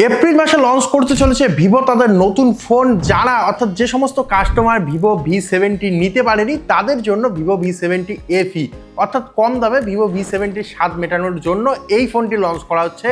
April মাসে launch করতে চলেছে ভিভো তাদের নতুন ফোন। যারা অর্থাৎ যে সমস্ত কাস্টমার ভিভো V70 নিতে পারেনি তাদের জন্য ভিভো V70 FE অর্থাৎ কম দামে ভিভো V70 স্বাদ মেটানোর জন্য এই ফোনটি লঞ্চ করা হচ্ছে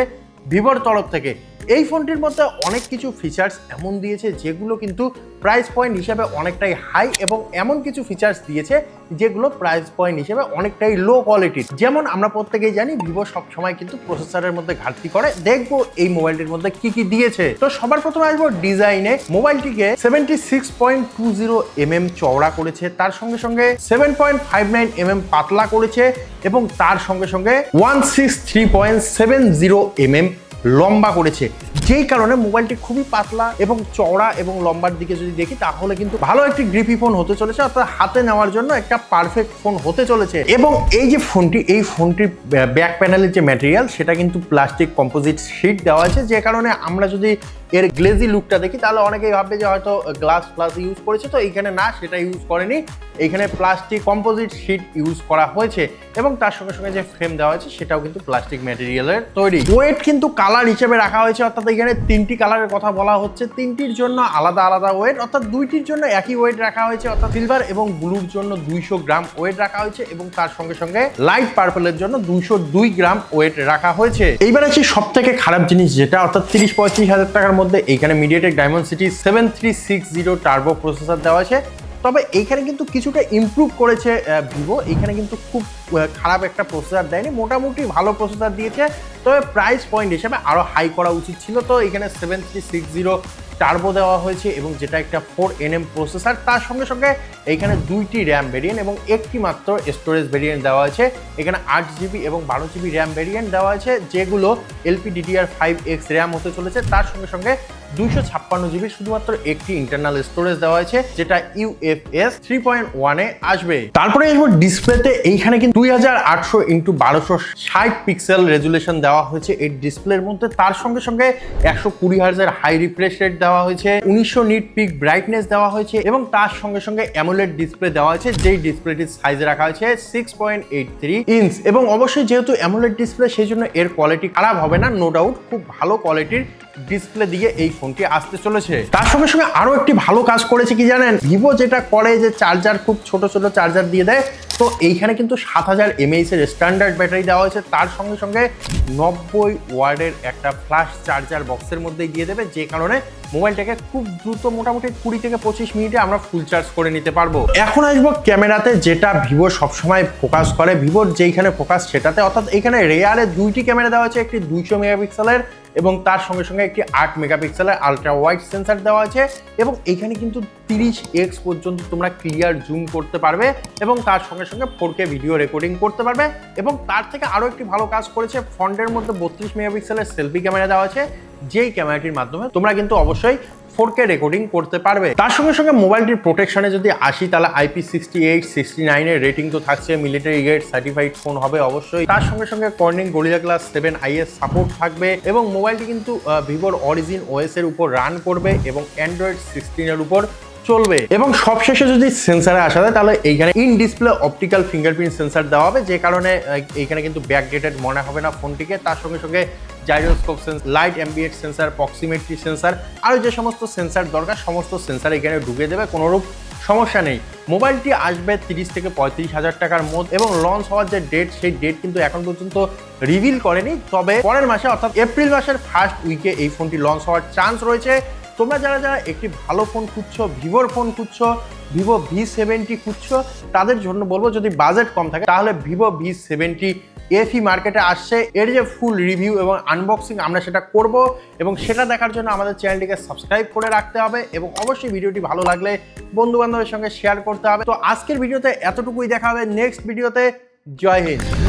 ভিভোর তরফ থেকে। এই ফোনটির মধ্যে অনেক কিছু ফিচার্স এমন দিয়েছে যেগুলো কিন্তু প্রাইস পয়েন্ট হিসেবে অনেকটাই হাই, এবং এমন কিছু ফিচার্স দিয়েছে যেগুলো প্রাইস পয়েন্ট হিসেবে অনেকটাই লো কোয়ালিটির। যেমন আমরা প্রত্যেকেই জানি ভিভো সবসময় কিন্তু প্রসেসরের মধ্যে ঘাটতি করে। দেখবো এই মোবাইলটির মধ্যে কি কি দিয়েছে। তো সবার প্রথমে আসবো ডিজাইনে। মোবাইলটিকে 76.20 mm চওড়া করেছে, তার সঙ্গে সঙ্গে 7.59 mm পাতলা করেছে, এবং তার সঙ্গে সঙ্গে 163.70 mm লম্বা করেছে। যেই কারণে মোবাইলটি খুবই পাতলা এবং চওড়া এবং লম্বার দিকে যদি দেখি তাহলে কিন্তু ভালো একটি গ্রিপি ফোন হতে চলেছে, অর্থাৎ হাতে নেওয়ার জন্য একটা পারফেক্ট ফোন হতে চলেছে। এবং এই যে ফোনটি, এই ফোনটির ব্যাক প্যানেলের যে ম্যাটেরিয়াল সেটা কিন্তু প্লাস্টিক কম্পোজিট শিট দেওয়া আছে, যে কারণে আমরা যদি এর গ্লেজি লুকটা দেখি তাহলে অনেকেই ভাববে যে হয়তো গ্লাস প্লাস ইউজ করেছে, তো এইখানে না, সেটা ইউজ করেনি। এইখানে প্লাস্টিক কম্পোজিট শিট ইউজ করা হয়েছে, এবং তার সঙ্গে সঙ্গে যে ফ্রেম দেওয়া হয়েছে সেটাও কিন্তু প্লাস্টিক ম্যাটেরিয়ালের তৈরি। ওয়েট কিন্তু কালার হিসেবে রাখা হয়েছে, অর্থাৎ এখানে তিনটি কালারের কথা বলা হচ্ছে, তিনটির জন্য আলাদা আলাদা ওয়েট, অর্থাৎ দুইটির জন্য একই ওয়েট রাখা হয়েছে, অর্থাৎ সিলভার এবং ব্লুর জন্য 200 গ্রাম ওয়েট রাখা হয়েছে, এবং তার সঙ্গে সঙ্গে লাইট পার্পলের জন্য 202 গ্রাম ওয়েট রাখা হয়েছে। এইবার আছে সব থেকে খারাপ জিনিস যেটা, অর্থাৎ 30-35 হাজার টাকার মধ্যে এইখানে মিডিয়াটেক ডায়মন্ডসিটি 7360 টার্বো প্রসেসর দেওয়া আছে। তবে এইখানে কিন্তু কিছুটা ইমপ্রুভ করেছে ভিভো, এইখানে কিন্তু খুব খারাপ একটা প্রসেসর দেয়নি, মোটামুটি ভালো প্রসেসর দিয়েছে। তবে প্রাইস পয়েন্ট হিসেবে আরো হাই করা উচিত ছিল। তো এখানে 7360 টার্বো দেওয়া হয়েছে, এবং যেটা একটা 4nm প্রসেসর। তার সঙ্গে সঙ্গে এইখানে দুইটি র্যাম ভেরিয়েন্ট এবং একটি মাত্র স্টোরেজ ভেরিয়েন্ট দেওয়া আছে। এখানে 8GB এবং 12GB র্যাম ভেরিয়েন্ট দেওয়া আছে, যেগুলো LPDDR5X র্যাম হতে চলেছে। তার সঙ্গে সঙ্গে 256GB শুধুমাত্র একটি ইন্টারনাল স্টোরেজ দেওয়া আছে, যেটা UFS 3.1 এ আসবে। তারপরে আসবো ডিসপ্লেতে। এইখানে কিন্তু 2800x1260 পিক্সেল রেজুলেশন দেওয়া হয়েছে এই ডিসপ্লের মধ্যে। তার সঙ্গে সঙ্গে 120 হার্টজের হাই রিফ্রেশ রেট দেওয়া হয়েছে, 1900 নিট পিক ব্রাইটনেস দেওয়া হয়েছে, এবং তার সঙ্গে সঙ্গে অ্যামোলেড ডিসপ্লে দেওয়া হয়েছে, যেই ডিসপ্লেটির সাইজ রাখা হয়েছে 6.83 ইঞ্চ। এবং অবশ্যই যেহেতু অ্যামোলেড ডিসপ্লে, সেই জন্য এর কোয়ালিটি খারাপ হবে না, নো ডাউট। খুব ভালো কোয়ালিটির ডিসপ্লে দিয়ে এই ফোনটি আসতে চলেছে। তার সঙ্গে সঙ্গে আরো একটি ভালো কাজ করেছে কি জানেন, ভিভো যেটা করে যে চার্জার খুব ছোট ছোট চার্জার দিয়ে দেয়, তো এইখানে কিন্তু 7000 mAh এর স্ট্যান্ডার্ড ব্যাটারি দেওয়া হয়েছে। তার সঙ্গে সঙ্গে 90 ওয়াটের একটা ফ্ল্যাশ চার্জার বক্সের মধ্যেই দিয়ে দেবে, যে কারণে মোবাইলটাকে খুব দ্রুত মোটামুটি 20 থেকে 25 মিনিটে আমরা ফুল চার্জ করে নিতে পারবো। এখন আসবো ক্যামেরাতে, যেটা ভিভো সবসময় ফোকাস করে, ভিভোর যেইখানে ফোকাস সেটাতে। অর্থাৎ এখানে রেয়ারে দুইটি ক্যামেরা দেওয়া আছে, একটি 200 মেগাপিক্সেলের এবং তার সঙ্গে সঙ্গে একটি 8 মেগাপিক্সেলের আলট্রা ওয়াইড সেন্সার দেওয়া আছে। এবং এখানে কিন্তু 30x পর্যন্ত তোমরা ক্লিয়ার জুম করতে পারবে, এবং তার সঙ্গে সঙ্গে 4K ভিডিও রেকর্ডিং করতে পারবে। এবং তার থেকে আরো একটি ভালো কাজ করেছে, ফ্রন্টের মধ্যে 32 মেগাপিক্সেলের সেলফি ক্যামেরা দেওয়া আছে, যেই ক্যামেরাটির মাধ্যমে তোমরা কিন্তু অবশ্যই 4K রেকর্ডিং করতে পারবে। তার সঙ্গে সঙ্গে মোবাইলটির প্রোটেকশনে যদি আসি, তাহলে IP68 69 এর রেটিং তো থাকছে, মিলিটারি গ্রেড সার্টিফাইড ফোন হবে অবশ্যই। তার সঙ্গে সঙ্গে Corning gorilla glass 7 IS support থাকবে, এবং মোবাইলটি কিন্তু ভিভোর অরিজিন OS এর উপর রান করবে, এবং অ্যান্ড্রয়েড 16 এর উপর চলবে। এবং সবশেষে যদি সেন্সারে আসা যায়, তাহলে এইখানে in display optical fingerprint sensor দেওয়া হবে, যে কারণে এইখানে কিন্তু ব্যাকডেটেড মনে হবে না ফোনটিকে। তার সঙ্গে সঙ্গে gyroscope sensor, light ambient sensor, proximity sensor, আরও যে সমস্ত সেন্সার দরকার সমস্ত সেন্সার এখানে ঢুকে দেবে, কোনোরূপ সমস্যা নেই। মোবাইলটি আসবে 30 থেকে 35 হাজার টাকার মধ্যে, এবং লঞ্চ হওয়ার যে ডেট, সেই ডেট কিন্তু এখন পর্যন্ত রিভিল করেনি। তবে পরের মাসে অর্থাৎ এপ্রিল মাসের ফার্স্ট উইকে এই ফোনটি লঞ্চ হওয়ার চান্স রয়েছে। তোমরা যারা যারা একটি ভালো ফোন খুঁজছো, ভিভোর ফোন খুঁজছো, ভিভো V70 খুঁজছো, তাদের জন্য বলবো যদি বাজেট কম থাকে তাহলে ভিভো V70 FE মার্কেটে আসছে। এর যে ফুল রিভিউ এবং আনবক্সিং আমরা সেটা করব, এবং সেটা দেখার জন্য আমাদের চ্যানেলটিকে সাবস্ক্রাইব করে রাখতে হবে, এবং অবশ্যই ভিডিওটি ভালো লাগলে বন্ধু বান্ধবের সঙ্গে শেয়ার করতে হবে। তো আজকের ভিডিওতে এতটুকুই, দেখা হবে নেক্সট ভিডিওতে। জয় হিন্দ।